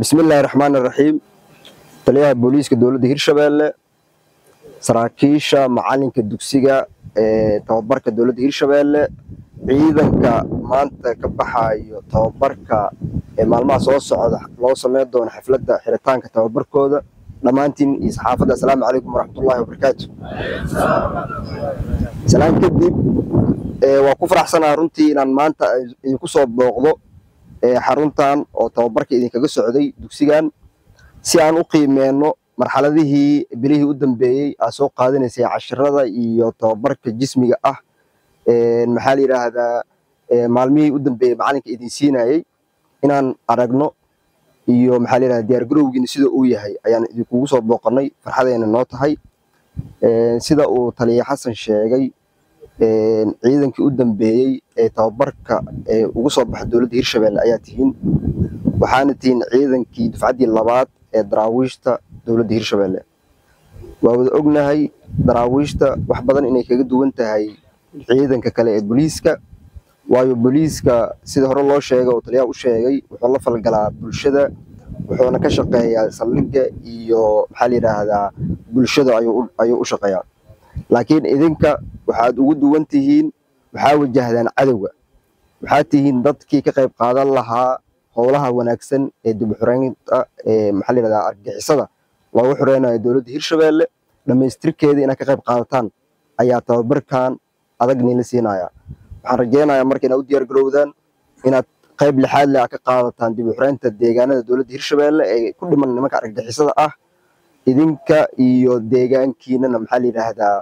بسم الله الرحمن الرحيم. تليها بوليس كدولة هيرشبيل سراكيشا معلنك الدكسيجا توبرك دولة هيرشبيل ciidanka maanta ka baxayo tababarka maalmaha soo socda loo sameeyo doon xafladda xiritaanka tababarkooda dhamaantiin iyo saxaafadda assalaamu calaykum waraxmatullaahi wabarakaatuh. Salaan kadib waa ku faraxsanahay runtii inaan maanta idinku soo booqdo xaruntan oo tababarka idinkaga socday dugsigan si aan u qiimeeno marxaladihii bilihii u dambeeyay aan soo qaadanaysay casharrada iyo tababarka jismiga ah maxaa la yiraahdaa maalmihii u dambeeyay macalinka idin siinayay inaan aragno iyo maxaa la yiraahdaa diyaar garowgiina sida uu yahay ayaan idinku soo booqanay farxadeena noo tahay sida uu taliye xasan sheegay ciidankii u dambeeyay ee tababarka ugu soo baxay dowladda Hirshabelle ayaa tihiin waxaana tihiin ciidankii dufcaddii labaad ee daraawiishta dowladda Hirshabelle waa wada ognahay daraawiishta wax badan inay kaga duwan tahay ciidanka kale ee booliiska waayo booliiska sida hore loo sheegay oo taliyaha u sheegay wuxuu la falgalaa bulshada wuxuuna ka shaqeeyaa saldhigga iyo maxaa la yiraahdaa bulshada ayuu u shaqeeyaa laakiin idinka waxaad ugu duwan tihiin waxaa wajahdaan cadowga waxaad tihiin dadkii ka qayb qaadan lahaa howlaha wanaagsan ee dib u xuraynta maxaa la yiraahdaa argagixisada loogu xureynayo dowladda Hirshabelle dhamaystirkeeda inaad ka qayb qaadataan ayaa tababarkan adag niila siinaya waxaan rajeynayaa markii inaad u diyaar garowdaan inaad qayb lixaad leh ka qaadataan dib u xuraynta deegaanada dowladda Hirshabelle ee ku dhiman nimanka argagixisada ah idinka iyo deegaankiinana maxaa la yiraahdaa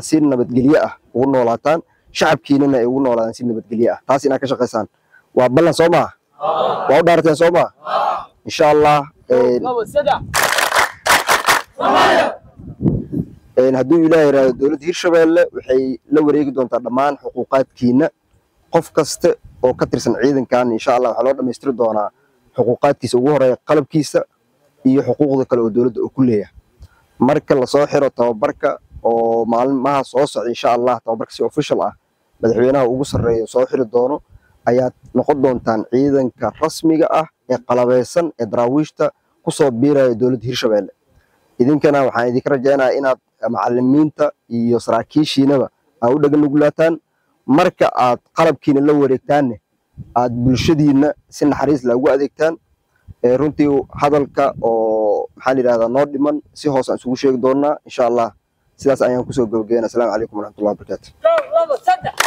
si nabadgelyo ah ugu noolaataan shacabkiinana ay ugu noolaadaan si nabadgelyo ah taas inaad ka shaqeysaan waa ballan soo ma waa u dhaarteen soo ma insha Allah hadduu ilaahay yiraahdo dowladda Hirshabelle waxay la wareegi doontaa dhammaan xuquuqaadkiina qof kasta oo ka tirsan ciidankan insha Allah waxa loo dhameystiri doonaa xuquuqaadkiisa ugu horeeya qalabkiisa iyo xuquuqda kale oo dowladda uu ku leeyahay marka la soo xiro tababarka oo maalmaha soo socda insha Allah tababarka si official ah madaxweynaha ugu sareeyo soo xiri doono ayaa noqon doontaan ciidanka rasmiga ah ee qalabeysan ee daraawiishta ku soo biiraya dowladda Hirshabelle idinkana waxaan idinka rajeynayaa inaad macallimiinta iyo saraakiishiinaba aad u dhagan nugulaataan marka aad qalabkiina la wareegtaan aad bulshadiina si naxariis leh ugu adeegtaan runtii hadalka oo maxaa la yiraahdaa noo dhiman si hoos aan isugu sheegi doonaa insha Allah sidaas ayaan ku soo gabagabeynaa. Assalaamu calaykum waraxmatullaahi wabarakaatuh.